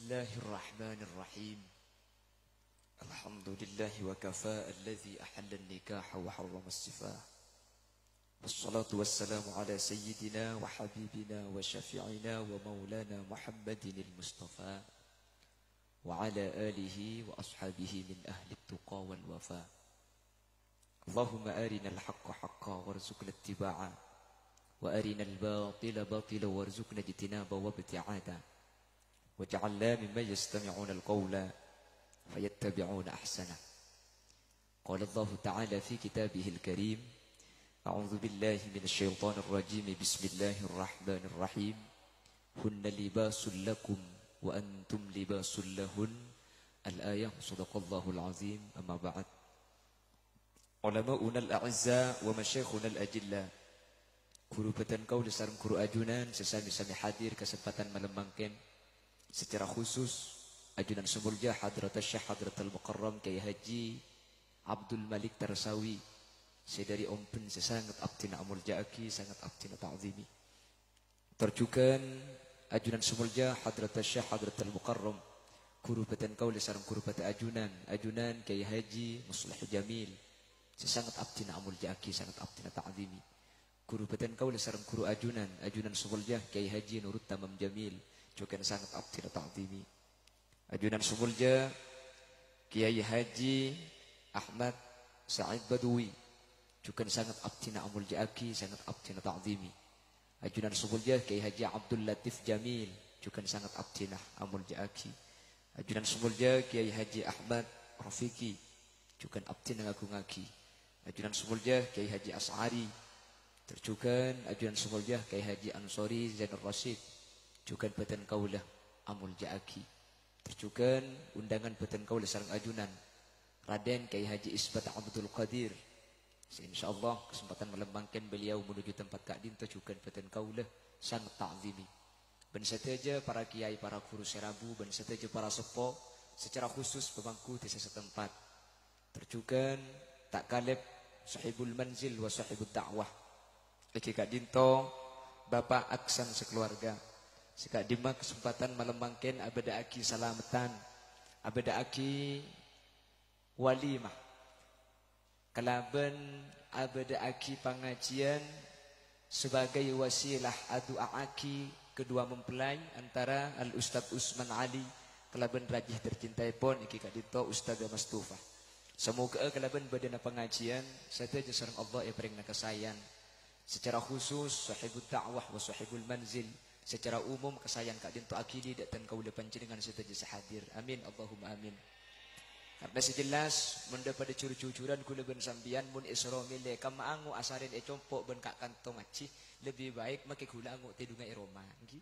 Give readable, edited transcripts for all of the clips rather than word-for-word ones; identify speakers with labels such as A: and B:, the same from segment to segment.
A: الله الرحمن الرحيم الحمد لله وكفى الذي أحل النكاح وحرم السفاح والصلاة والسلام على سيدنا وحبيبنا وشفيعنا ومولانا محمد المصطفى وعلى آله وأصحابه من أهل التقى والوفاء اللهم أرنا الحق حقا وارزقنا اتباعه وأرنا الباطل باطلا وارزقنا اجتنابه وابتعاده وجعلنا ممن يستمعون القول فيتبعون أحسنه. قال الله تعالى في كتابه الكريم أعوذ بالله من الشيطان الرجيم بسم الله الرحمن الرحيم هن لباس لكم وأنتم لباس لهن الآية صدق الله العظيم. أما بعد علماؤنا الأعزاء ومشايخنا الأجلاء guru batan kaul sareng guru ajunan sesami-sami hadir kesempatan malam mangken secara khusus ajunan sumulja hadrat Syekh Hadratul Mukarram Kiai Haji Abdul Malik Tarsawi saya dari ompen sesangat abtina amul jaaki sangat abtina ta'zimi terjukan ajunan sumulja hadrat Syekh Hadratul Mukarram guru batan kaul sareng guru batan ajunan Kiai Haji Muslih Jamil sesangat abtina amul jaaki sangat abtina ta'zimi guru batan kaul sareng guru ajunan sumulja Kiai Haji Nurut Tamam Jamil juga sangat abtina ta'zimi ajunan sumulja Kiai Haji Ahmad Sa'id Badui juga sangat abtina amul jaaki sangat abtina ta'zimi ajunan sumulja Kiai Haji Abdul Latif Jamil juga sangat abtina amul jaaki ajunan sumulja Kiai Haji Ahmad Rafiki juga abtina ngagungaki ajunan sumulja Kiai Haji As'ari terjukan ajunan sumulja Kiai Haji Ansori Zainur Rasyid juga batan kaulah amul jaaki terjukan undangan batan kaulah sareng ajunan Raden Kiai Haji Isbat Abdul Qadir insyaallah kesempatan malam mangken beliau menuju tempat Kak Dinto juga batan kaulah sangat ta'zimi ben sateja para kiai para guru serabu ben sateja para sepo secara khusus pemangku desa setempat terjukan tak kaleb sahibul manzil wa sahibud da'wah Eki Kak Dinto, Bapak Aksan sekeluarga. Sekak Dima kesempatan malam mangken abada aki salamatan, abada aki walimah. Kalaban abada aki pengajian sebagai wasilah adua aki kedua mempelai antara Al Ustadz Usman Ali kalaban rajih tercintai pon Eki Kak Dinto Ustadz Mastufa. Semoga kalaban badana pengajian saya sareng Allah ya paring nakasayan. Secara khusus sahibul da'wah wa sahibul manzil secara umum kesayangan Kak Dinto Akidi dan kaula panjenengan sedaya hadir amin Allahumma amin karena sejelas menda pada curu-cucuran kula ben sambian mun isra mile kama angu asarin compok ben Kak kantong aci lebih baik make kula angu tidunga iroma nggih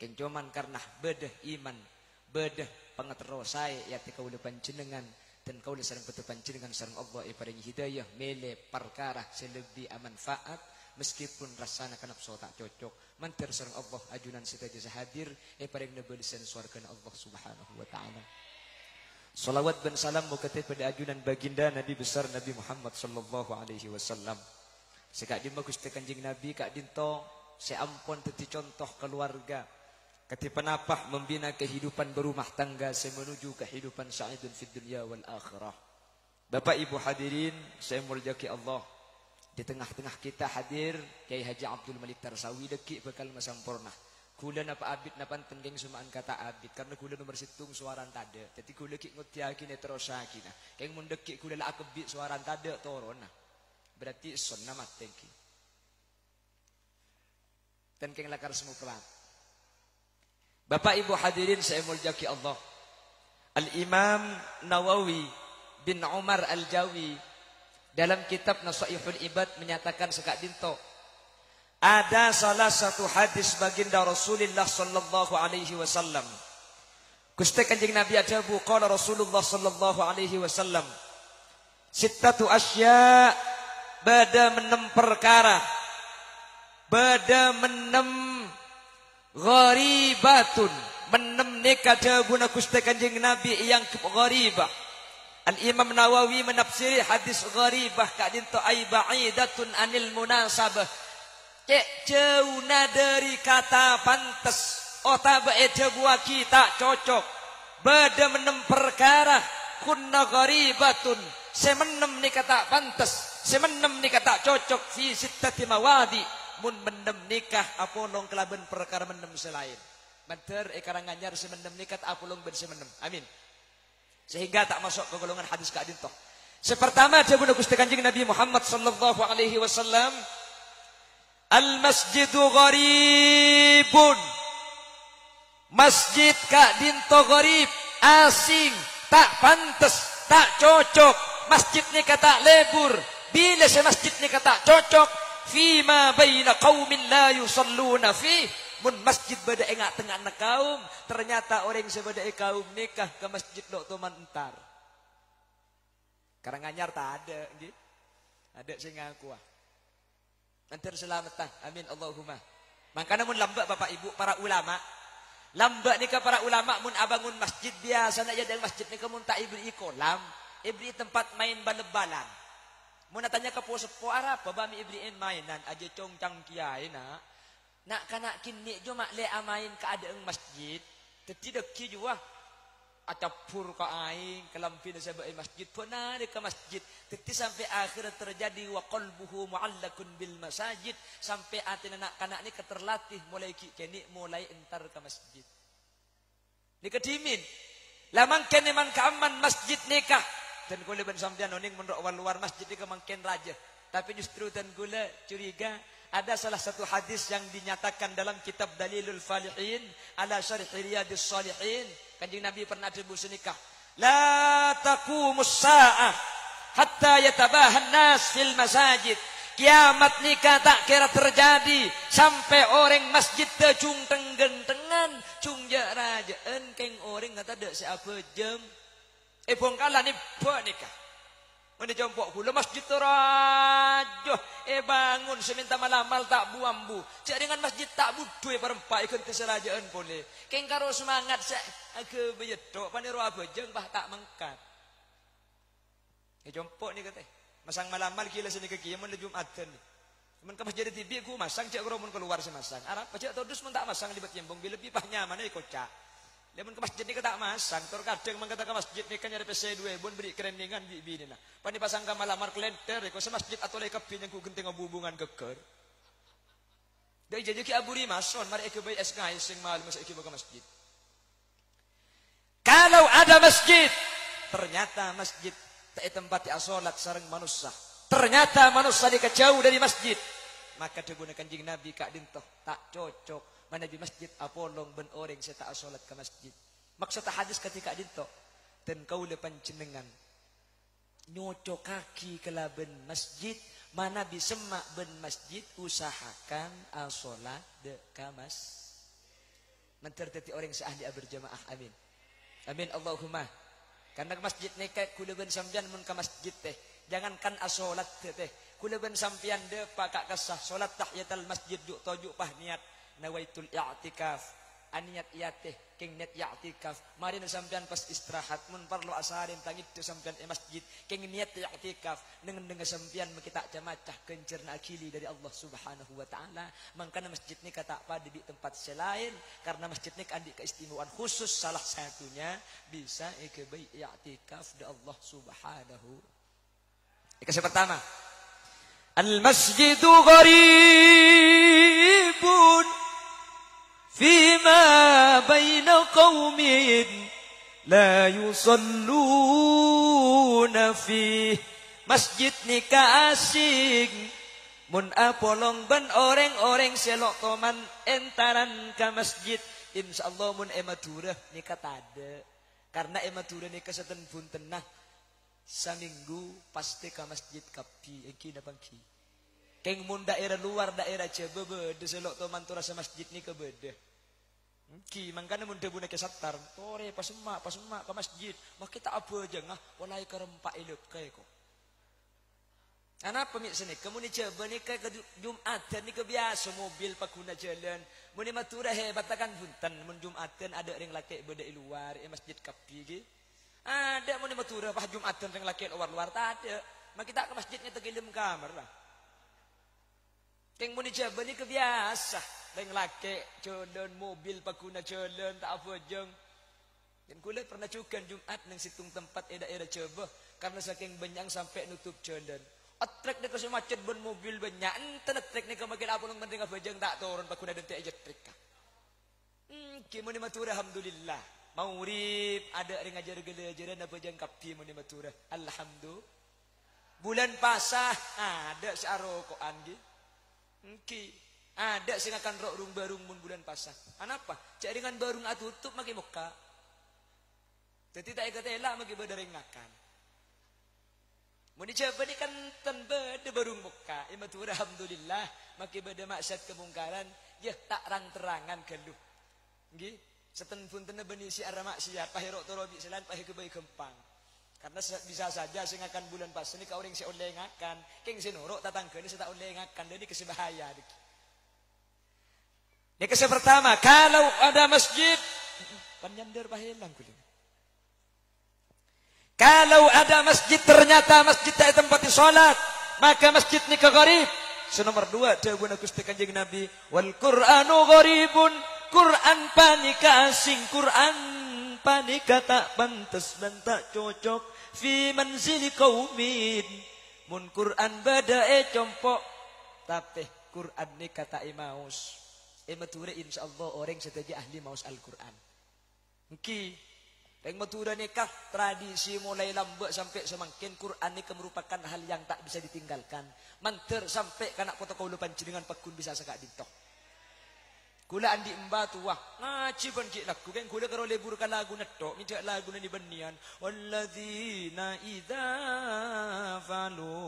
A: keng cuman karena bedah iman bedah pangaterosai ya te kaula panjenengan dan kau sareng betul panjenengan sareng Allah paring hidayah mele perkara selebih manfaat meskipun rasana kanap so tak cocok mantir sareng Allah ajunan sedaya hadir paring nebelisen swargana Allah Subhanahu wa taala. Salawat dan salam muga pada ajunan baginda Nabi besar Nabi Muhammad sallallahu alaihi wasallam. Sekak Dinto Gusti Kanjeng Nabi Kak Dinto seampun teti contoh keluarga Kati penapah membina kehidupan berumah tangga menuju kehidupan sa'idun fid dunya wal akhirah. Bapak Ibu hadirin, saya mulyaki Allah. Di tengah-tengah kita hadir Kiai Haji Abdul Malik Tarsawi deki bakal masampurna. Kula napa abid napa tenggeng sumaan kata abid karena kula nomor situng suaran tada. Jadi kula ki ngutiaki ne terosakina. Keng mundeki kula la akebi suaran tada torona. Berarti sunna matengki. Dan keng lakar semua kelak. Bapak Ibu hadirin saya mulyaki Allah. Al-Imam Nawawi bin Umar Al-Jawi dalam kitab Nasaihul Ibad menyatakan Sekak Dinto ada salah satu hadis baginda Rasulullah sallallahu alaihi wasallam. Gusti Kanjeng Nabi ajabu qala Rasulullah sallallahu alaihi wasallam sittatu asya bada menem perkara bada menem gharibatun menem nekada guna Gusti Kanjeng Nabi yang gharibah. Al-Imam Nawawi menafsiri hadis gharibah Kak Dinto ay ba'idatun anil munasabah. Cek jauh dari kata pantas Otaba eda buah kita cocok. Bada menem perkara. Kunna gharibatun. Semenem ni kata pantas. Semenem ni kata cocok. Fi sittati mawadi. Mun menem nikah. Apolong kelaban perkara menem selain. Banter karang nganyar semenem nikah. Apolong ben semenem. Amin. Sehingga tak masuk ke golongan hadis Kak Dintoh. Sepertama dia bunuh Gusti Kanjeng Nabi Muhammad sallallahu alaihi wasallam. Al-masjidu gharibun. Masjid Kak Dinto gharib, asing, tak pantas, tak cocok. Masjid ni kata lebur. Bila masjid ni kata cocok, fima baina qaumin la yusalluna fi. Mun masjid beda engak tengah na kaum, ternyata orang sebeda kaum nikah ke masjid dok tuman entar. Karanganyar tak ada, gitu. Ada sing ngaku ah. Antar selamatan, amin Allahumma. Makanya mun lambak Bapak Ibu para ulama, lambak ni ke para ulama mun abangun masjid biasa nak jadi masjid ni ke mun tak ibri kolam, ibri tempat main bal-balan. Mun tanya ke posepo Arab, bami ibriin mainan aja congcang kiai nak kanak kini cuma le amain keadaan masjid, tidak ki juga. Acapur ke aing kelampin sebagai masjid pun ada ke masjid teti sampai akhir terjadi wa qalbuhu muallakun bil masajid sampai hati anak-anak ni keterlatih mulai kini mulai entar ke masjid ni kedimin lamang kene man keaman masjid nikah dan gula ben sampean oning menurut luar masjid ni kemangken raja tapi justru dan gula curiga ada salah satu hadis yang dinyatakan dalam kitab Dalilul Falihin ala syarh Riyadhis Shalihin. Kanjeng Nabi pernah disebut nikah. La taqumus sa'ah hatta yatabahan nas fil masajid. Kiamat nikah tak kira terjadi sampai orang masjid tecung tenggentengan cung raja engkeng orang kata dak siapa jam. Bongkala ni buat nikah. Mana jompok pula masjid terajo. Bangun seminta malamal tak buambu. Cak dengan masjid tak budu perempat ikut keserajaan boleh. Keng karo semangat sak ke beyedok panero apa jeng bah tak mengkat. Jompok ni kata. Masang malamal kila sini ke kiamun le Jumatan ni. Mun ke masjid TV ku masang cak mun keluar semasang. Arab pacak todus mun tak masang libat yembong bila lebih pah nyaman ai kocak. Lemun ke masjid ni ke tak masang, terkadang mengkata ke masjid ni kan nyari PC2 bun beri kereningan bibi ni nak. Pani pasang ke malamar kelenter, ko se masjid atau lek kepin yang ku genting hubungan keker. Dai jadi ki aburi mason, mari ke bayi eskai sing mal masa iki ke masjid. Kalau ada masjid, ternyata masjid tak tempat salat sareng manusia. Ternyata manusia dikejauh dari masjid. Maka digunakan Kanjeng Nabi Kak Dintoh tak cocok. Mana di masjid apolong ben orang saya tak solat ke masjid. Maksud hadis ketika dinto dan kau lepan jenengan nyocok kaki ke laben masjid mana bisemak ben masjid usahakan solat de kamas. Menterteti orang seahli berjamaah amin. Amin Allahumma. Karena masjid ni kayak kuleban sampean mun ke masjid teh jangankan asolat teh kuleban sampean de pakak kesah solat tahiyatul masjid juk tojuk pah niat nawaitul i'tikaf aniat iateh keng niat i'tikaf mari sampean pas istirahat mun parlo asarin tangit tu sampean masjid keng niat i'tikaf dengan sampean kita camacah kencerna akili dari Allah Subhanahu wa taala mangkana masjid ni kata apa di tempat selain karena masjid ni andi keistimewaan khusus salah satunya bisa ikebai i'tikaf di Allah Subhanahu. Yang pertama al masjidu gharibun فيما بين قوم لا يصلون فيه masjid nikah asing mun apolong ben orang-orang selok toman entaran ke masjid insyaallah mun emadura nikah tada karena emadura nikah seten puntenah saminggu pasti ke masjid kapi iki napangki keng mun daerah luar daerah Cebebe de selok toman tu rasa masjid ni kebede. Ki mangkana mun debu nak satar, tore pas emak ke masjid, mak kita apa aja ngah walai kerempak elok kae ko. Ana pemik sini, kamu ni Cebebe ni ke Jumatan ni kebiasa mobil pakuna jalan. Mun matura hebat kan punten mun Jumatan ada ring laki beda luar masjid kapi ge. Ada mun matura pas Jumatan ring laki luar tak ada. Mak kita ke masjid ni tegilim kamar lah. Keng muni Cebebe ni kebiasa. ring lake jalan mobil paguna jalan tak apa jeng. Dan kula pernah juga Jumat nang situng tempat daerah Jawa karena saking banyak sampai nutup jalan. Trek ni kasi macet bon mobil banyak. Enten trek ni kemagil apa nang penting apa jeng tak turun paguna dente aja trek ka. Kimo ni matura alhamdulillah. Maurib ada ring ajar gele-ajaran apa jeng kapi mo ni matura. Alhamdulillah. Bulan pasah ada searokoan gitu. Ada sing akan rok barung mun bulan pasah. Anapa? Cak dengan barung atutup maki muka. Jadi tak ikut elak maki badaring ngakan. Mun dicoba ni kan beda barung muka. Matur alhamdulillah maki bada maksud kemungkaran ya tak rang-terangan geluh. Nggih, seten punten benih si arah maksiat pahirok torobi selan pahir kebaik gempang. Karena bisa saja sing akan bulan pas ini kau ring si oleh ngakan, king si norok tatang kene si tak oleh ngakan, jadi kesebahaya. Yang ke pertama, kalau ada masjid, penyandar pahilang kulit. Kalau ada masjid ternyata masjid tak tempati sholat, maka masjid ni kegarib. Nomor 2 jawaban Gusti Kanjeng Nabi, wal Qur'anu gharibun, Quran panika asing, Quran panika tak pantas dan tak cocok fi manzili qaumin. Mun Quran badae compok, tapi Quran ni kata imaus. Mature insyaallah orang setuju ahli maus Al-Quran. Niki yang matura nikah tradisi mulai lambat sampai semakin Quran ni merupakan hal yang tak bisa ditinggalkan. Manter sampai kanak kota kaula panjenengan pakun bisa sakak dintok. Kula andi emba tuah ngaji pun ki lagu kan kula karo leburkan lagu netok minta lagu ni benian walladzina idza falu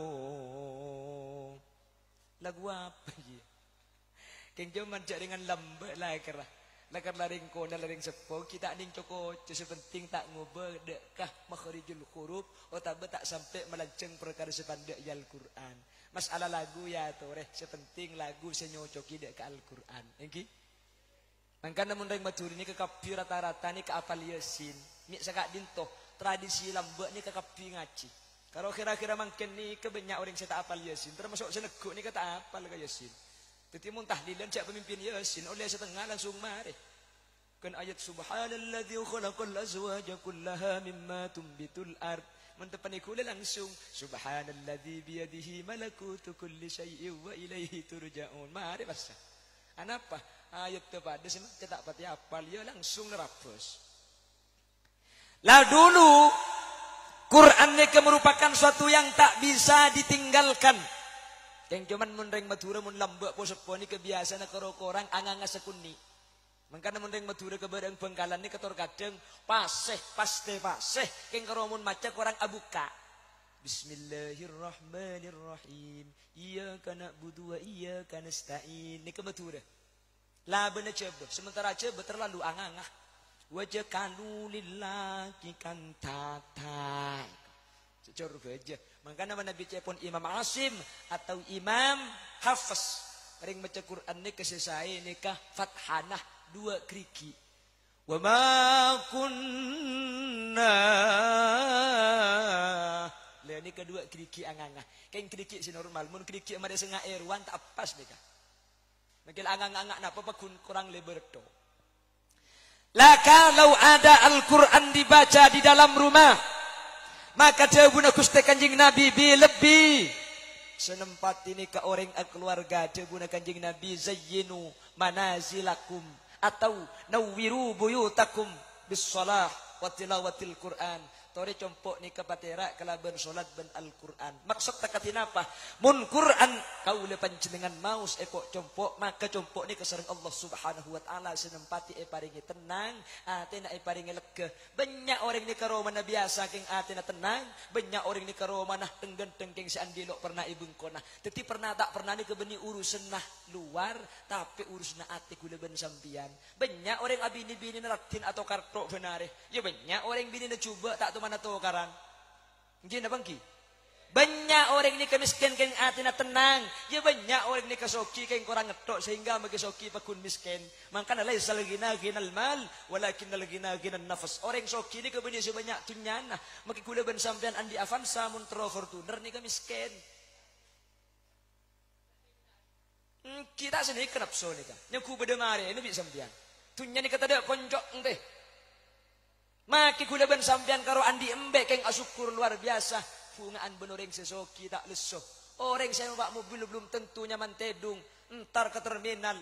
A: lagu apa ye keng jaman jak dengan lambat lah kerah lakar laring kona laring sepo kita ning coko sepenting tak ngobe dekkah makhrijul huruf otak tak sampai melanceng perkara sepandak Al Quran masalah lagu ya toreh sepenting lagu senyocoki dek ke Al Quran engki. Mangkana mun ring matur ni kekapi rata-rata ni ke apal Yasin. Mi sakak dintoh tradisi lambat ni kekapi ngaji. Kalau kira-kira mangken ni ke banyak orang saya tak apal Yasin. Termasuk seneguk ni kata apal ke Yasin. Jadi mun tahlilan cak pemimpin Yasin oleh setengah langsung mari. Kan ayat subhanalladzi khalaqal azwaja kullaha mimma tumbitul ard. Mun tepani kula langsung subhanalladzi biyadihi malakutu kulli syai'in wa ilaihi turja'un. Mari basa. Anapa? Ayat tepada sih cetak pati apal ya langsung nerapos. Lah dulu Quran ini merupakan suatu yang tak bisa ditinggalkan. Yang cuman mun ring matura mun lambak po sepo ni kebiasaan karo korang anganga sekuni. Mangkana mun ring matura ke barang Bengkalan ni ketor kadang paseh paste paseh keng karo mun maca korang abuka. Bismillahirrahmanirrahim. Iyyaka na'budu wa iyyaka nasta'in. Ni ke matura. Lah bener coba, sementara coba terlalu angangah. Wajah kalu lillahi kan tatai. Secor aja. Makanya mana bicara pun Imam Asim atau Imam Hafiz. Ring baca Quran ni kesesai nikah fathanah 2 kriki. Wa ma kunna. Lah ni kedua kriki angangah. Kain kriki si normal, mun kriki amade sengah erwan tak pas nikah. Mungkin angak-angak napa pun kurang leberto. Lah kalau ada Al-Quran dibaca di dalam rumah, maka jawabuna Gusti Kanjeng Nabi lebih senempat ini ke orang keluarga jawabuna Kanjeng Nabi zayyinu manazilakum atau nawwiru buyutakum bis shalah wa tilawatil Quran. Tore compok ni kapatera kalaban salat ben Al-Quran. Maksud takatin apa? Mun Quran kaula panjenengan maus eko compok maka compok ni kesareng Allah Subhanahu wa taala senempati paringi tenang, atena paringi lega. Banyak orang ni karo mana biasa king atena tenang, banyak orang ni karo mana tenggen-teng king seandilok pernah ibung kona. Teti pernah tak pernah ni kebeni urusan nah luar tapi urusan ati kula ben sampian. Banyak orang abini-bini naratin atau kartok benare. Ya banyak orang bini na coba tak mana tu karang. Gini bangki. Banyak orang ini kemiskin keng atina tenang. Ya banyak orang ini kesoki keng kurang ngetok sehingga bagi soki pakun miskin. Makanya laisa lagina ginal mal walakin lagina ginan nafas. Orang soki ini kebenih sebanyak tunyana. Maki kula ben sampean andi avanza mun Fortuner ni kemiskin. Kita sini kenapa so nih kan? Nyaku bedemare ini bisa sampean. Tunya nih kata dia konjok ente. Maki kula ben sampean karo andi embe keng asyukur luar biasa. Bungaan benoreng sesoki tak leso. Orang saya mbak mobil belum tentu nyaman tedung. Entar ke terminal.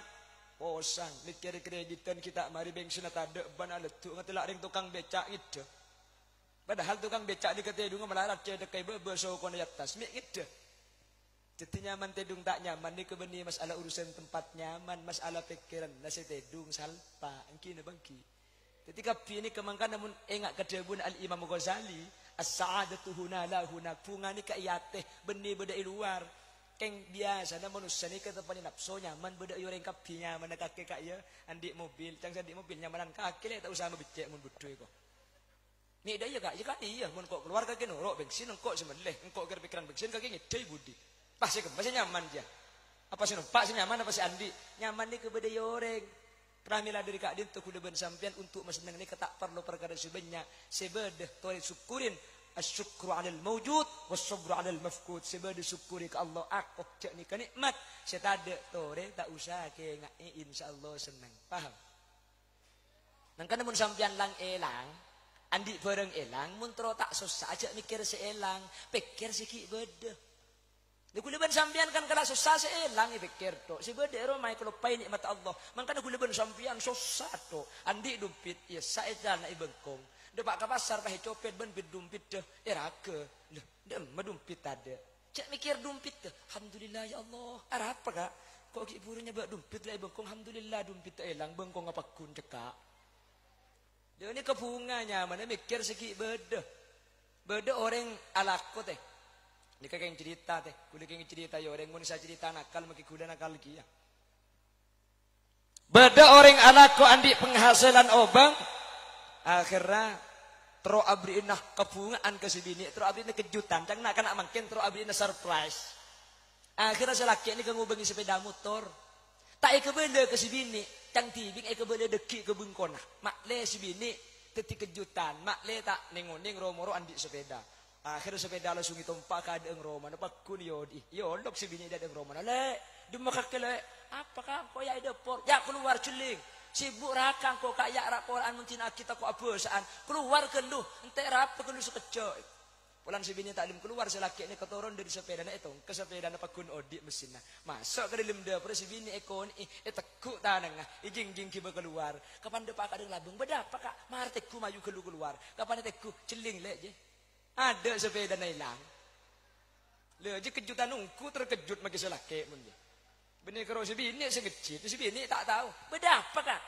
A: Posang mikir kreditan kita mari bensin ada ban aletu ngetelak ring tukang becak gitu. Padahal tukang becak di ketedung melarat cedek kayak bebeso kono atas mik gitu. Jadi nyaman tedung tak nyaman ni kebeni masalah urusan tempat nyaman, masalah pikiran nasi tedung salpa engki na bangki. Ketika ini kemangkan namun engak kedebun Al Imam Ghazali as-sa'adatu huna la huna bunga ni kaiyate benih bedai luar. Keng biasa na manusia ni kata pani nafsu nyaman bedai orang kapi nyaman na kaki kaya andi mobil, cang andi mobil nyamanan kaki le tak usah mabecek mun budui ko. Ni dah ya kak, iya mun kok keluar kaki norok bensin engkau semeleh, engkau kira pikiran bensin kaki ngedai budi. Pasti nyaman dia. Apa sih pak sih nyaman apa sih andi? Nyaman ni kebedai orang. Pramila dari kak din tu kuda ben sampean untuk maseneng ni ketak perlu perkara sebanyak sebedah toleh syukurin asyukru 'alal mawjud wassabru 'alal mafqud sebedah syukuri ke Allah aku cek ni kenikmat setada tore tak usah ke ngai insyaallah senang paham nang kana mun sampean lang elang andi bareng elang mun tro tak susah aja mikir seelang pikir sikit bedah. Di kuliban sampian kan kala susah seelang pikir to. Si bede ero mai kelupai nikmat Allah. Mangkana kuliban sampian susah to. Andi dumpit ya saedan na ibengkong. De pak ka pasar pa copet ben bid dumpit de. Erake. Leh, dem madumpit ada. Cek mikir dumpit de. Alhamdulillah ya Allah. Ara apa kak? Kok ki burunya bak dumpit la ibengkong. Alhamdulillah dumpit elang bengkong ngapakun cekak. Dia ni kebunganya mana mikir seki bede. Bede orang alako teh. Ini kakek cerita teh, kuda kakek cerita ya orang Indonesia cerita nakal maki kuda nakal kia. Beda orang anakku andi penghasilan obang, akhirnya tro abri inah kebungaan ke si bini, tro abri inah kejutan, cang nak kena makin tro abri inah surprise. Akhirnya selaki ini kengubangi sepeda motor, tak ikebele ke si bini, cang tibing ikebele deki ke bengkona, makle si bini teti kejutan, makle tak nengoning romoro andi sepeda. Akhirnya sepeda langsung itompak ka adeung Roma napakun yodi. Yolok si bini adeung Roma. Le, dumakakele. Apakah kau ya depor? Ya keluar celing. Sibuk rakang kau kaya raporan muntina kita kau abosaan. Keluar kendu. Ente rap kendu sekecok. Pulang si bini taklim keluar selaki ini ketoron dari sepeda na itu. Ke sepeda napakun odi mesinna. Masuk ke dalam dapur si bini ekon tekuk tanang. Ijing-jing kiba keluar. Kapan depak kadang labung? Beda apa kak? Martekku maju keluar. Kapan tekku celing le je. Ada sepeda na hilang. Le je kejutan ungku terkejut magi selake mun je. Benih karo si bini segecit, si bini tak tahu. Beda apa kak?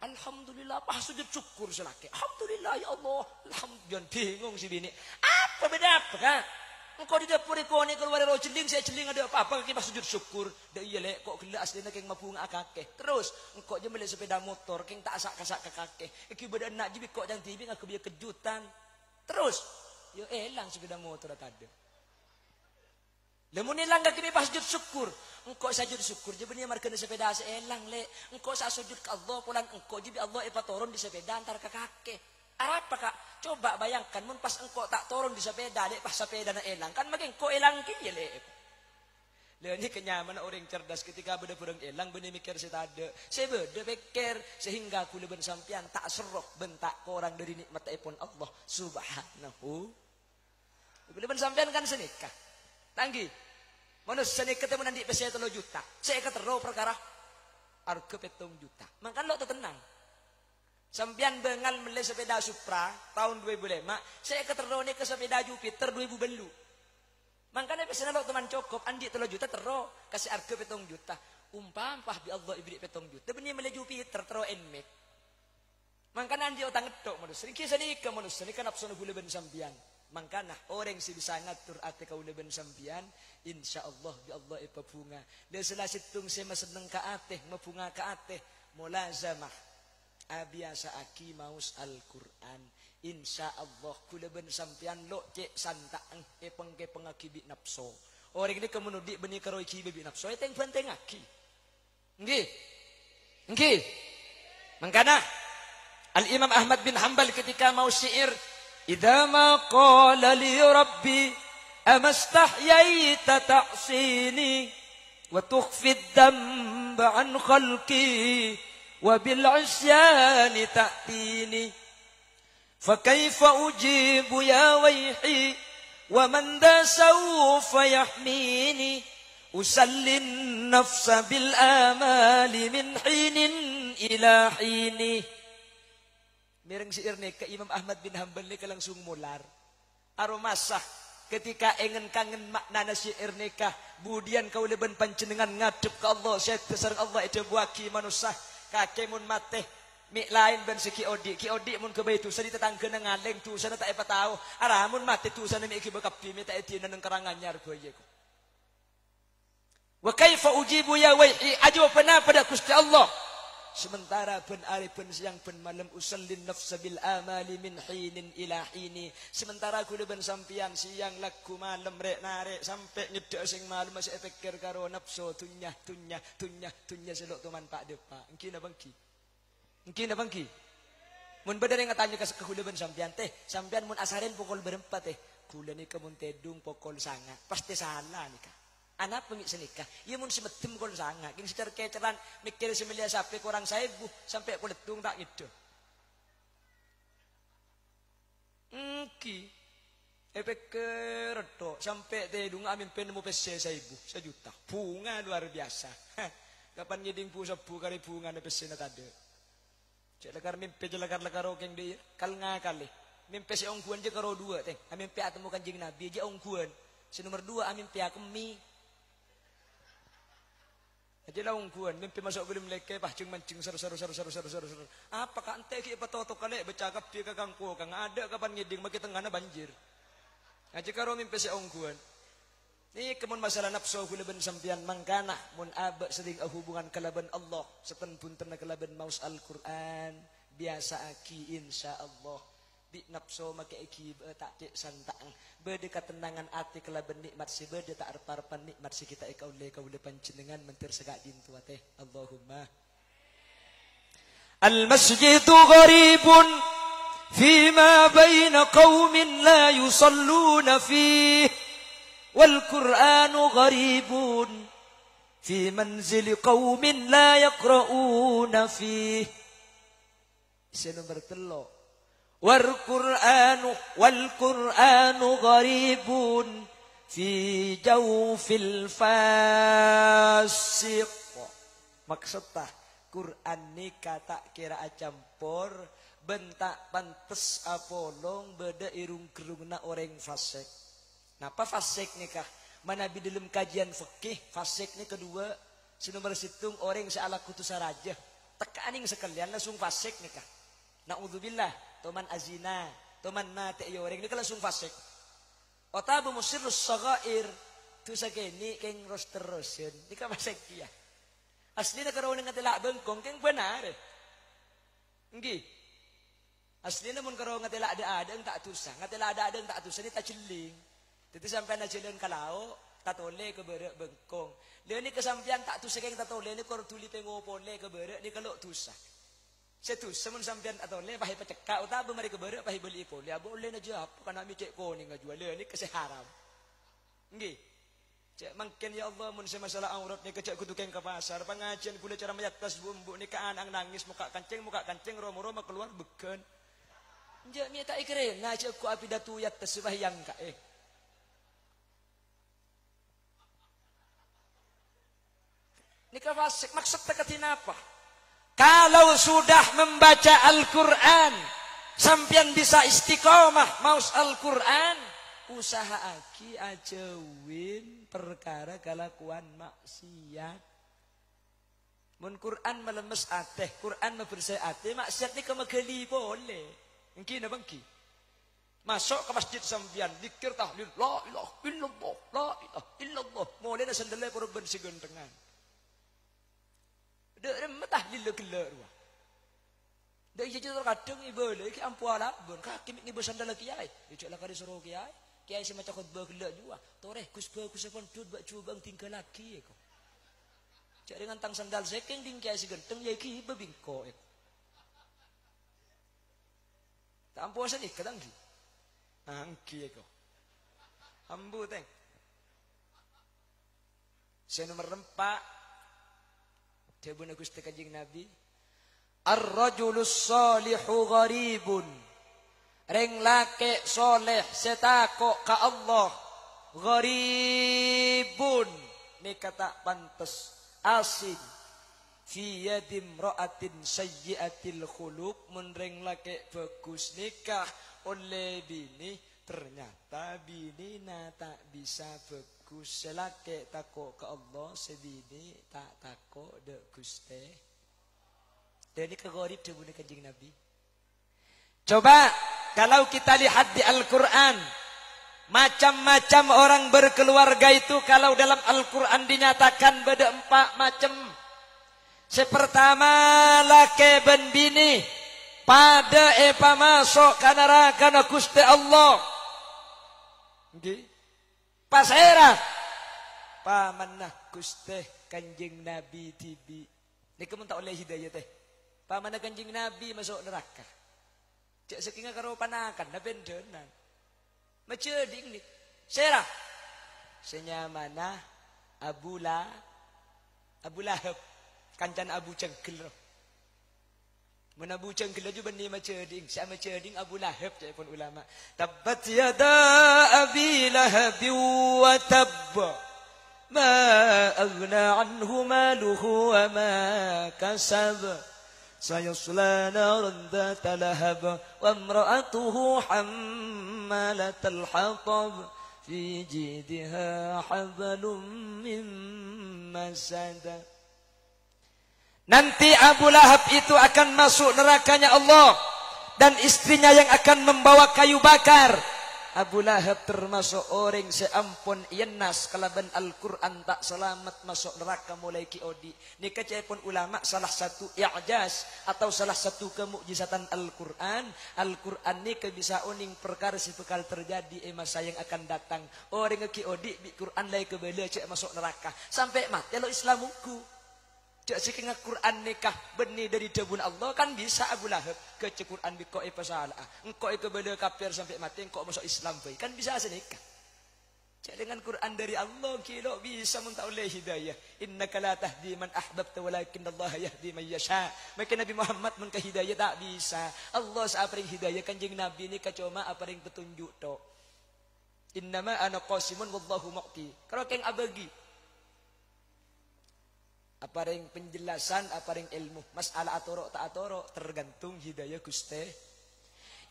A: Alhamdulillah pas sujud syukur selake. Alhamdulillah ya Allah. Alhamdulillah bingung si bini. Apa beda apa kak? Engkau di dapur ikoni keluar ro celing saya celing ada apa-apa kaki pas sujud syukur. Da iya le kok gila aslinya keng mapung akake. Terus engkau je beli sepeda motor keng tak asak-asak ke kakek. Iki beda nak jibi kok jang tibi aku biar kejutan. Terus yo elang sepeda motor ada. Lemun elang gak kini pas sujud syukur. Engkau sujud syukur je benih markana sepeda seelang le. Engkau sa sujud ke Allah pulang engkau je bi Allah turun di sepeda antar ke kakek. Apa kak? Coba bayangkan mun pas engkau tak turun di sepeda le pas sepeda na elang kan makin engkau elang ki le. Le ni kenyamanan orang cerdas ketika beda burung elang benih mikir setada. Sebeda pikir sehingga kula ben sampean tak serok bentak korang dari nikmat ipun Allah subhanahu. Kula ben sampean kan senikah. Tanggi. Manusia senikah temu nanti pese 3 juta. Saya ketero perkara harga 7 juta. Mangkan lo tenang. Sampean bengal beli sepeda Supra tahun 2005, saya ketero ni ke sepeda Jupiter 2000 belu. Makanya pesanan lo teman cukup, andi 3 juta tero kasih harga 7 juta. Umpah bi Allah ibri 7 juta. Benih beli Jupiter tero enmek. Makanya andi otang ngedok manusia. Kisah ni ke manusia ni kan apsono gule ben sampean. Makanya orang si bisa ngatur ate kau leben sampian, insya Allah bi Allah bunga. Dan setelah situng saya seneng ka ate, mabunga ka ate, mulazamah. Abiasa aki maus Al-Quran. Insya Allah kuleben sampian lo cek santaang pengke pengakibi nafso. Orang ini kemenudi benih karoi kibi nafso. Itu yang penting aki. Nggih, nggih. Makanya Al-Imam Ahmad bin Hanbal ketika mau syair, idza ma qala li rabbi amastahyaita ta'sini وتخفي الذنب عن خلقي وبالعصيان تأتيني فكيف أجيب يا ويحي ومن ذا سوف يحميني أسلي النفس بالآمال من حين إلى حين. Mireng syair nika Imam Ahmad bin Hanbal nika langsung mular. Aromasah ketika engen kangen maknana syair nika budian kau leben panjenengan ngadep ke Allah syait sareng Allah itu buaki manusia kake mun mateh mik lain ben si ki odi mun ke baitu sadi tetanggeuna ngaleng tu sana tak apa tahu aramun mate tu sana mik ki bekapi mi tak etina nang karanganyar goye ko. Wa kaifa ujibu ya waihi ajawabna pada Gusti Allah. Sementara ben ari ben siang ben malam usallin nafsa bil amali min hinin ila hini. Sementara kudu ben sampian siang laku malam rek narek sampai ngedek sing malam masih pikir karo nafsu tunyah selok tuman pak depa. Engki na bangki. Mun bedare ngatanya ke kudu ben sampian teh, sampian mun asaren pukul berempat teh. Kula ni kemun tedung pukul 9. Pasti salah nikah. Anak pengik senikah, ia mun semedem kon sanga, king secar keceran mikir semilia sampai kurang 1000 sampai kuletung tak gitu. Ki, efek keredo sampai tedung amin penemu pese 1000, 1 juta, bunga luar biasa. Kapan ngiding pu 10 kali bunga na pese na tade. Cek lekar mimpi jelekar okeng dia, kal ngakali. Mimpi si ongkuan je karo 2 teh, amin pe atemu kanjing Nabi je ongkuan. Si nomor 2 amin pe akemi. Aja lah ungkuan, mimpi masuk belum leke, pahcung mancing seru. Apa kan ente ki patoto kale bercakap dia kakang kang ada kapan ngiding maki tengahna banjir. Aja karo mimpi si ungkuan. Ni kemun masalah nafsu kuleben sampian mangkana mun aba sering hubungan kalaban Allah seten punten kalaban maus Al-Qur'an biasa aki insyaallah. Di nafsu make iki tak cek santang bede katenangan ati kelaben nikmat si bede tak arep-arepan nikmat si kita kaule panjenengan mentir segak dintu teh Allahumma. Al masjidu gharibun fima baina qaumin la yusalluna fihi wal qur'anu gharibun fi manzili qaumin la yaqra'una fihi. Isi nomor 3 wal Qur'anu gharibun fi jawfil fasiq. Maksudnya Quran ni kata kira campur bentak pantes apolong beda irung kerungna orang fasik. Napa fasik nikah? Mana di dalam kajian fikih fasik ni kedua sinomor situng orang seala kutus raja tekaning sekalian langsung fasik nikah. Naudzubillah. Toman azina, toman mate yoreng ini kan langsung fasik. Otabu musirus sagair tu sakeni keng ros terusin. Ini kan fasik dia. Asli na karon nga tila bengkong keng benar. Enggi. Asli na mun karon nga tila ada ang tak tusa, nga tila ada ang tak tusa ni taciling. Dito sampai na cilon kalao, tatole ke bere bengkong. Leon ni kesampian tak tusa keng tatole ni kor tuli pengopole ke bere ni kalau tusa. Setu semun sampean atau le pahi pecekak uta bemari kebere pahi beli ipol ya boleh na jawab kana mi cek ko ni ngajual le ni kese haram nggih cek mangken ya Allah mun masalah aurat ni kecek kudu keng ka pasar pengajian kula cara mayatas bumbu ni ka anang nangis muka kancing romo-romo keluar beken nje mi tak ikre na cek ku api datu yat sembahyang ka ni ka fasik maksud tekatin apa. Kalau sudah membaca Al-Quran, sampian bisa istiqomah maus Al-Quran, usaha aki ajawin perkara kalakuan maksiat. Mun Quran melemes ateh, Quran membersih ateh, maksiat ni kemegeli boleh. Engki na bangki. Masuk ke masjid sampian, dikir tahlil, la ilaha illallah, la ilaha illallah. Mulai na sandalnya korban segentengan. Dek remetah lila kelar wah. Dek iya jatuh kadang ibu le, ki ampu ala bon, kaki ibu sandal kiai. Ijak lah kari suruh kiai semacam khutbah kelar juga. Toreh kusbah kusapon dud bak cubang tinggal lagi eko. Cak dengan tang sandal sekeng ding kiai segenteng ya ki ibu bingko eko. Tak ampu asan ik kadang ki. Angki eko. Ambu teng.
B: Saya nomor 4. Debuna Gusti Kanjeng Nabi. Ar-rajulus shalihu gharibun. Reng lake soleh setako ka Allah. Gharibun. Ini kata pantes. Asing. Fi yadim ra'atin sayyiatil khuluq. Mun reng lake bagus nikah oleh bini. Ternyata bini tak bisa bagus. Selake tako ke Allah. Sebini tak tako de Gusti. Dan ini kegorib debuna Kanjeng Nabi. Coba kalau kita lihat di Al-Quran. Macam-macam orang berkeluarga itu kalau dalam Al-Quran dinyatakan beda 4 macam. Sepertama laki ben bini. Pada epa masuk ke neraka na Gusti Allah. Okay. Pasera. Pamanah Gusti Kanjeng Nabi tibi. Ini kamu tak oleh hidayah teh. Pamanah Kanjeng Nabi masuk neraka. Cek sekinga karo panakan na bendenan. Maceding ni. Serah. Senyamana Abu Lahab. Kancan Abu Cengkel. Mun Abu Cengkel aja bani maceding. Siapa maceding Abu Lahab cek pun ulama. Tabbat yada Abi Lahab wa tabba. Ma aghna anhu maluhu wa ma kasab. Sayasla naran dhata lahab. Wa imra'atuhu hammalatal hatab. Fi jidha hablum min masad. Nanti Abu Lahab itu akan masuk nerakanya Allah. Dan istrinya yang akan membawa kayu bakar. Abu Lahab termasuk orang seampun yenas. Kalaban Al-Quran tak selamat masuk neraka mulai kiodi. Ini kecapun ulama salah satu i'jaz. Atau salah satu kemukjizatan Al-Quran. Al-Quran ini bisa uning perkara si bekal terjadi masa yang akan datang. Orang kiodi di Quran lagi kebela cek masuk neraka. Sampai mati lo Islamuku. Cak siking Quran nikah benih dari debun Allah kan bisa Abu Lahab ke Quran biko pasalah. Engkau kebeda kafir sampai mati engkau masuk Islam baik. Kan bisa senikah. Cak dengan Quran dari Allah kilo bisa muntah oleh hidayah. Innaka la tahdi man ahbabta walakin Allah yahdi man yasha. Maka Nabi Muhammad mun ke hidayah tak bisa. Allah saparing hidayah Kanjeng Nabi ni kacoma aparing petunjuk to. Innama ana qasimun wallahu mu'ti. Kalau keng abagi apa yang penjelasan, apa yang ilmu. Masalah atoro tak atoro tergantung hidayah Gusti.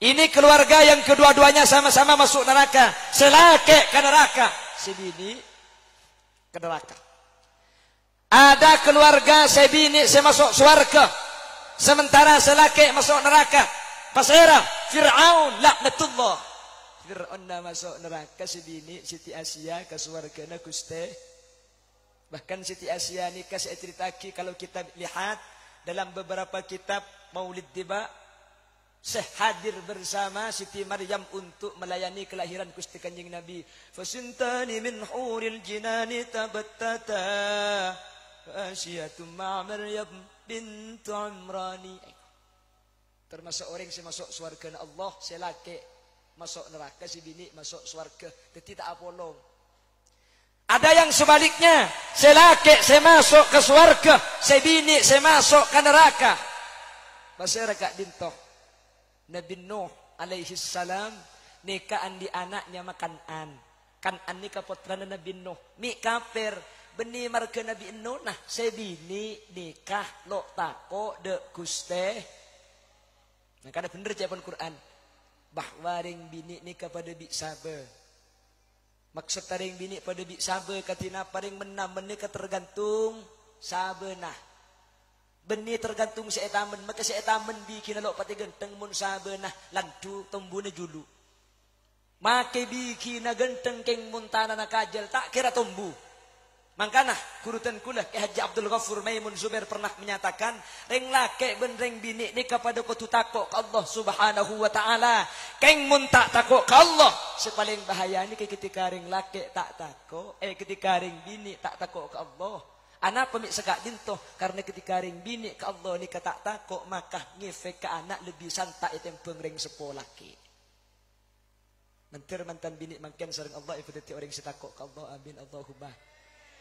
B: Ini keluarga yang kedua-duanya sama-sama masuk neraka. Selake ke neraka, sebini ke neraka. Ada keluarga sebini semasuk surga. Sementara selake masuk neraka. Pasera Fir'aun laknatullah. Fir'aun masuk neraka sebini Siti Asia ke surga na Gusti. Bahkan Siti Asia nikah saya ceritaki kalau kita lihat dalam beberapa kitab Maulid Tiba sehadir bersama Siti Maryam untuk melayani kelahiran Gusti Kanjeng Nabi. Fasintani min huril jinani tabattata Asyiatum ma Maryam bintu Imrani. Termasuk orang yang masuk surga Allah, selake masuk neraka, si bini masuk surga. Jadi tak apolong. Ada yang sebaliknya, selake saya masuk ke surga, sebini saya masuk ke neraka. Masyarakat dintoh Nabi Nuh alaihi salam nikaan di anaknya Kanan. Kanan nikah putra Nabi Nuh. Mi kafir beni marga Nabi Nuh nah sebini nikah lo tako de Gusti. Nah kada bener jawaban Quran. Bahwa ring bini nikah pada bi sabe. Maksud taring bini pada bi sabe katina paring menam beni tergantung sabenah. Beni tergantung seetamen maka seetamen bi kinalok pati genteng mun sabenah lantu tombune julu. Make bi kina genteng keng muntana na kajal tak kira tombu. Mangkana kurutan kula ke Haji Abdul Ghafur Maimun Zubair pernah menyatakan reng lake ben reng bini ni kepada kutu takok ke Allah Subhanahu wa taala. Keng mun tak takok ke Allah sepaling bahaya ni ketika reng lake tak takok ketika reng bini tak takok ke Allah. Anak pemik sekak dintoh karena ketika reng bini ke Allah ni tak takok maka ngefek ke anak lebih santai tempeng reng sepolaki. Mentir mantan bini mangken sareng Allah ifadati orang setakok ke Allah amin Allahumma.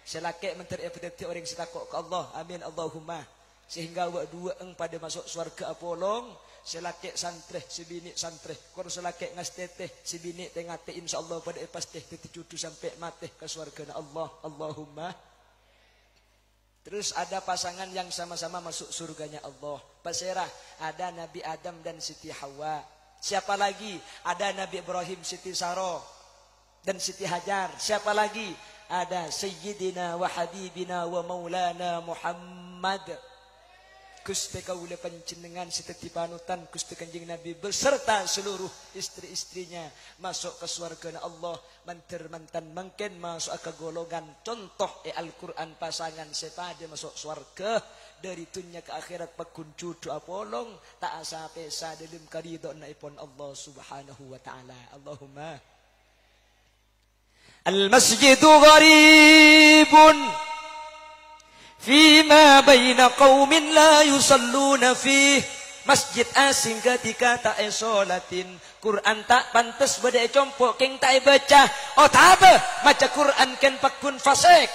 B: selake menter epideti orang sitakok ke Allah. Amin Allahumma. Sehingga wa dua pada masuk surga apolong. Selake santreh sebini santreh. Kor selake ngasteteh sebini tengate insyaallah pada pasteh titi cucu sampai mati ke surga Allah. Allahumma. Terus ada pasangan yang sama-sama masuk surganya Allah. Pasirah ada Nabi Adam dan Siti Hawa. Siapa lagi? Ada Nabi Ibrahim, Siti Saro dan Siti Hajar. Siapa lagi? Ada Sayyidina wa Habibina wa Maulana Muhammad. Gusti kaula panjenengan siteti panutan Gusti Kanjeng Nabi beserta seluruh istri-istrinya masuk ke surga Allah. Manter mantan mungkin masuk ke golongan contoh Al-Quran pasangan sepada masuk surga dari dunia ke akhirat pakun cucu apolong tak asa pesa dalam karidon naipun Allah subhanahu wa ta'ala. Allahumma. Al-masjidu gharibun Fima baina qaumin la yusalluna fih. Masjid asing ketika tak solatin. Quran tak pantas bade compok keng tak baca. Oh tak apa. Maca Quran ken pakun fasik.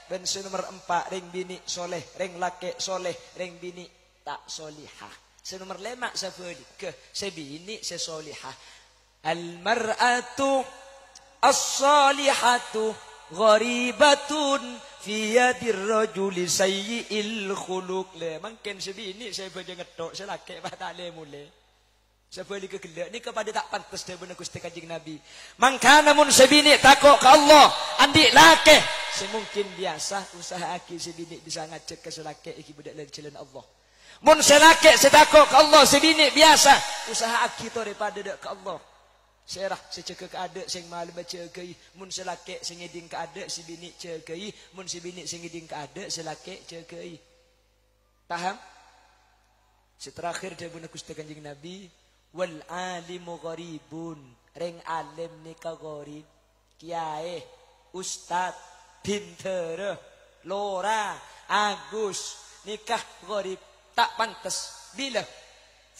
B: Ben nomor 4 ring bini soleh, ring laki soleh, ring bini tak solihah. Nomor 5 safali ke sebini sesolihah. Al-mar'atu as-salihatu gharibatun fi yadir rajuli sayyi'il khuluq. Le mungkin sebini saya baca ngetok saya laki bah tak le mule. Sebali ke gelak ni kepada tak pantas dia benar Gusti Kanjeng Nabi. Mangkana mun sebini takok ke Allah andi laki semungkin biasa usaha aki sebini bisa ngajak ke selaki iki budak lan jalan Allah. Mun selaki setakok ke Allah sebini biasa usaha aki to daripada dak ke Allah. Serah seceka ke adik sing malu baca gai mun selake sing ngiding ke adik si bini cegai mun si bini sing ngiding ke adik selake cegai. Paham? Seterakhir dia guna Gusti Kanjeng Nabi wal alimu gharibun. Ring alim nika gharib. Kiai, ustad, pinter, lora, agus nikah gharib tak pantas bila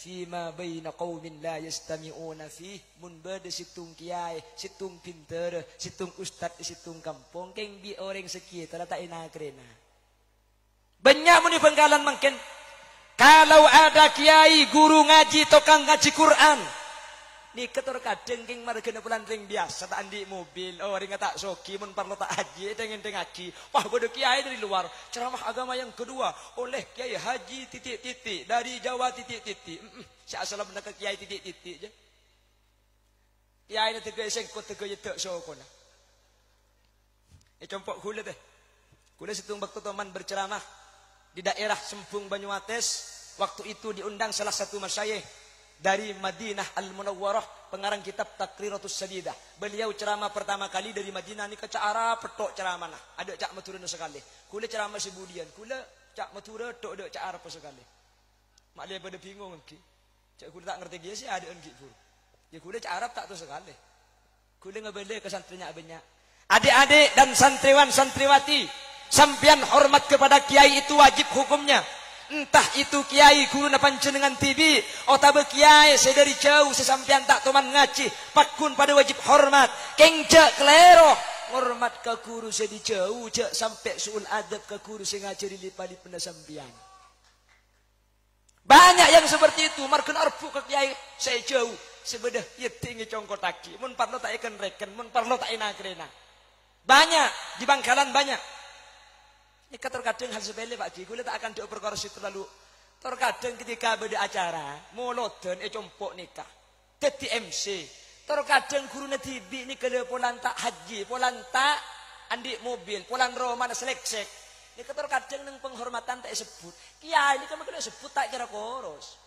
B: fima baina qaumin la yastami'una fih. Mun bade situng kiai, situng pinter, situng ustad, situng kampung keng bi orang sekitar tak ina krena. Banyak muni Bengkalan mungkin kalau ada kiai guru ngaji tukang ngaji Quran ni ketor kadeng keng margana pulan ring biasa tak andi mobil oh ring tak soki mun parlo tak haji tengen ngaji wah bodoh kiai dari luar ceramah agama yang kedua oleh kiai haji titik-titik dari Jawa titik-titik si asal benda ke kiai titik-titik je kiai ni tegak sengkot tegak yetek sokona compok kula teh kula situng waktu teman berceramah di daerah Sempung Banyuates waktu itu diundang salah satu masyayikh dari Madinah Al-Munawwarah pengarang kitab Taqriratus Sadidah. Beliau ceramah pertama kali dari Madinah ni ke Cak Arab petok ceramah nah. Ada Cak Matura sekali. Kula ceramah sebudian. Kula Cak Matura tok ada Cak Arab sekali. Mak dia pada bingung ki. Cak kula tak ngerti dia sih ada ki pur. Ya kula Cak Arab tak tahu sekali. Kula ngebele ke santrinya banyak. Adik-adik dan santriwan santriwati, sampian hormat kepada kiai itu wajib hukumnya. Entah itu kiai guru na panjenengan TV atau kiai saya dari jauh sesampian tak teman ngaji pakun pada wajib hormat keng cek kelero hormat ke guru saya di jauh cek sampai suul adab ke guru saya ngajari lipali penda sampian banyak yang seperti itu marken arpu ke kiai saya jauh sebedah ya tinggi congkotaki mun parlo tak ikan reken mun parlo tak ina krena banyak di Bangkalan banyak. Ini terkadang hal sepele Pak Ki, kula tak akan dioper korsi terlalu. Terkadang ketika beda acara, moloden compok nikah. Dadi MC. Terkadang gurune tibi ni kele polan tak haji, polan tak andi mobil, polan roman seleksek. Ini terkadang nang penghormatan tak sebut. Kiai ini kan kena sebut tak kira koros.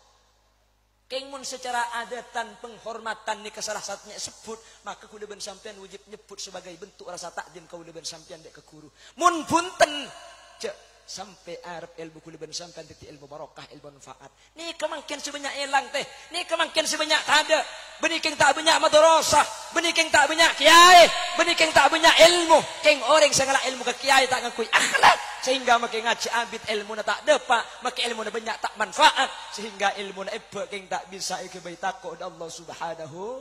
B: Kengmun secara adatan penghormatan ni salah satunya sebut, maka kula ben sampean wajib nyebut sebagai bentuk rasa takdim kula ben sampean dek ke guru. Mun punten cek sampai Arab ilmu kula ben sampean titik ilmu barokah ilmu manfaat. Ni kemangkin sebanyak elang teh. Ni kemangkin sebanyak tada. Benih keng tak banyak madrasah, benih keng tak banyak kiai, benih keng tak banyak ilmu. Keng orang sangalah ilmu ke kiai tak ngakui akhlak sehingga makin ngaji abid ilmu na tak dapat, makin ilmu na banyak tak manfaat sehingga ilmu na ebe keng tak bisa ikebai takut Allah Subhanahu.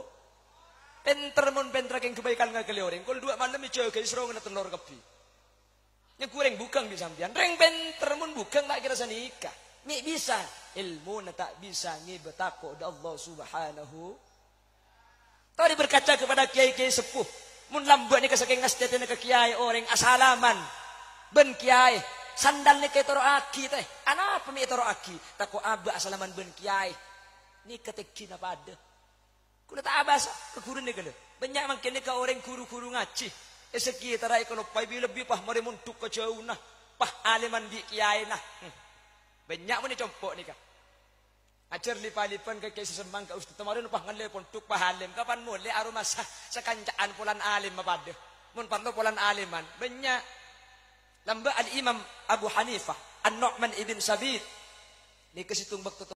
B: Penter mun pentra keng kebaikan ngakali orang. Kul dua malam ijo ke isro ngena telur kebi. Nya kurang bukan di sampean. Reng benter mun bukan tak kira sanikah. Mi bisa ilmu na tak bisa ngi betako da Allah Subhanahu. Tadi berkaca kepada kiai-kiai sepuh. Mun lambat ni kasaking ngastetene ke kiai orang asalaman. Ben kiai sandal ni kay toro aki teh. Ana apa mi toro aki? Tako aba asalaman ben kiai. Ni ketekin apa ada. Kuna tak abasa ke guru ni kele. Banyak mangkin ni ka orang guru-guru ngaji. Segi tarai kalau pai lebih pah mari muntuk ke jauh nah. Pah aliman di kiai nah. Banyak mun compok ni kah. Ajar lipan ke kiai semang ka ustaz kemarin pah ngale puntuk pah alim. Kapan mulai aroma sakancaan pulan alim mapade. Mun parlo pulan aliman. Banyak lamba al-Imam Abu Hanifah, An-Nu'man ibn Sabit. Ni kesitung waktu